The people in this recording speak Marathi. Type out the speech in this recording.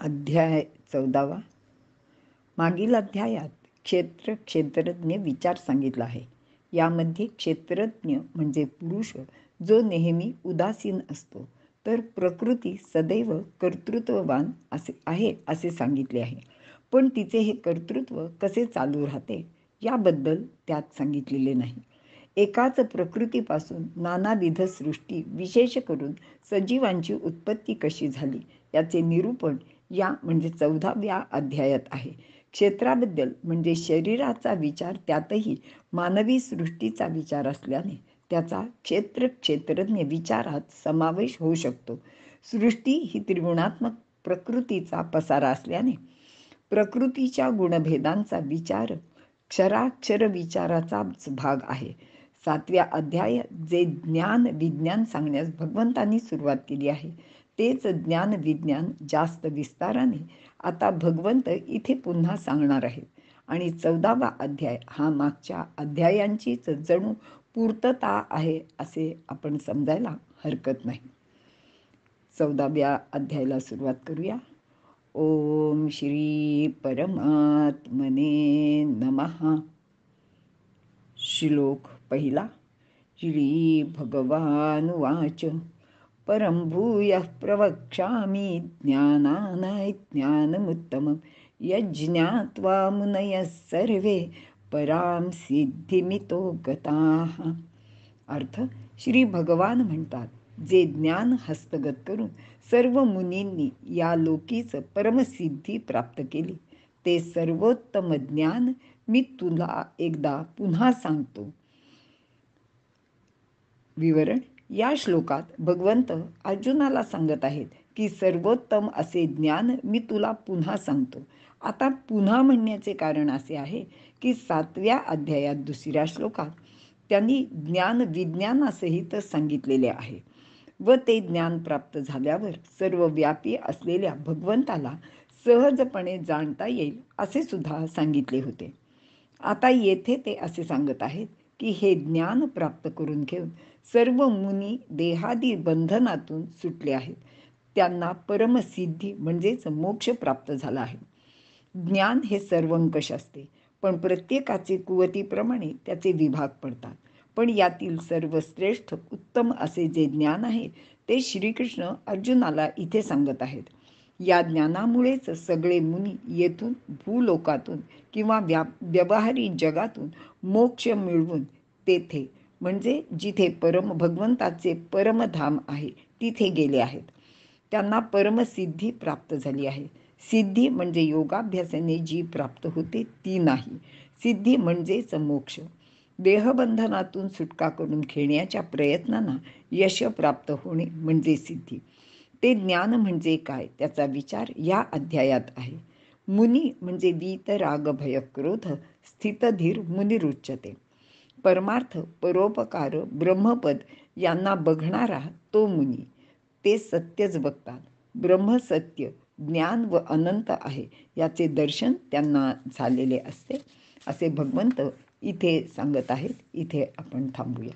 अध्याय 14. मागील अध्यायात क्षेत्रज्ञ विचार सांगितला आहे. यामध्ये क्षेत्रज्ञ म्हणजे पुरुष जो नेहमी उदासीन असतो, तर प्रकृती सदैव कर्तृत्ववान असे सांगितले आहे. पण तिचे हे कर्तृत्व कसे चालू राहते याबद्दल त्यात सांगितलेले नाही. एकाच प्रकृतीपासून नानाविध सृष्टी, विशेष करून सजीवांची उत्पत्ती कशी झाली याचे निरूपण या म्हणजे 14व्या अध्यायात आहे. क्षेत्राबद्दल म्हणजे शरीराचा विचार त्यातही मानवी सृष्टीचा विचार असल्याने त्याचा क्षेत्रज्ञ विचारात समावेश होऊ शकतो. सृष्टी ही त्रिगुणात्मक प्रकृतीचा पसारा असल्याने प्रकृतीच्या गुणभेदांचा विचार क्षराक्षर विचाराचाच भाग आहे. 7व्या अध्यायात जे ज्ञान विज्ञान सांगण्यास भगवंतांनी सुरुवात केली आहे, तेच ज्ञान विज्ञान जास्त विस्ताराने आता भगवंत इथे पुन्हा सांगणार आहेत. आणि 14वा अध्याय हा मागच्या अध्यायांचीच जणू पूर्तता आहे असे आपण समजायला हरकत नाही. 14व्या अध्यायाला सुरुवात करूया. ओम श्री परमात्मने नमः. श्लोक पहिला. श्री भगवानुवाच परं भूयः प्रवक्ष्यामि ज्ञानानां ज्ञानमुत्तमं यज्ञात्वा मुनयः सर्वे परां सिद्धिमितो गताः. अर्थ, श्री भगवान म्हणतात, जे ज्ञान हस्तगत करून सर्व मुनींनी या लोकीच परमसिद्धी प्राप्त केली, ते सर्वोत्तम ज्ञान मी तुला एकदा पुन्हा सांगतो. विवरण. या श्लोकात भगवंत अर्जुनाला सांगत आहेत की सर्वोत्तम असे ज्ञान मी तुला पुन्हा सांगतो. आता पुन्हा म्हणण्याचे कारण असे आहे की 7व्या अध्यायात 2ऱ्या श्लोकात त्यांनी ज्ञान विज्ञानासहित सांगितलेले आहे व ते ज्ञान प्राप्त झाल्यावर सर्व व्यापी असलेल्या भगवंताला सहजपणे जाणता येईल असे सुद्धा सांगितले होते. आता येथे ते असे सांगत आहेत की हे ज्ञान प्राप्त करून घेऊन सर्व मुनी देहादी बंधनातून सुटले आहेत. त्यांना परमसिद्धी म्हणजेच मोक्ष प्राप्त झाला आहे. ज्ञान हे सर्वंकष असते, पण प्रत्येकाचे कुवतीप्रमाणे त्याचे विभाग पडतात. पण यातील सर्वश्रेष्ठ उत्तम असे जे ज्ञान आहे ते श्रीकृष्ण अर्जुनाला इथे सांगत आहेत. या ज्ञानामुळेच सगळे मुनी येथून भूलोकातून किंवा व्यवहारी जगातून मोक्ष मिळवून तेथे म्हणजे जिथे भगवंताचे परमधाम आहे तिथे गेले आहेत. त्यांना परमसिद्धी प्राप्त झाली आहे. सिद्धी म्हणजे योगाभ्यासाने जी प्राप्त होते ती नाही. सिद्धी म्हणजेच मोक्ष. देहबंधनातून सुटका करून घेण्याच्या प्रयत्नांना यश प्राप्त होणे म्हणजे सिद्धी. ते ज्ञान म्हणजे काय त्याचा विचार या अध्यायात आहे. मुनी म्हणजे वीत राग भय क्रोध स्थितधीर मुनिरुच्यते. परमार्थ, परोपकार, ब्रह्मपद यांना बघणारा तो मुनी. ते सत्यच बघतात. ब्रह्म सत्य, ज्ञान व अनंत आहे याचे दर्शन त्यांना झालेले असते असे भगवंत इथे सांगत आहेत. इथे आपण थांबूया.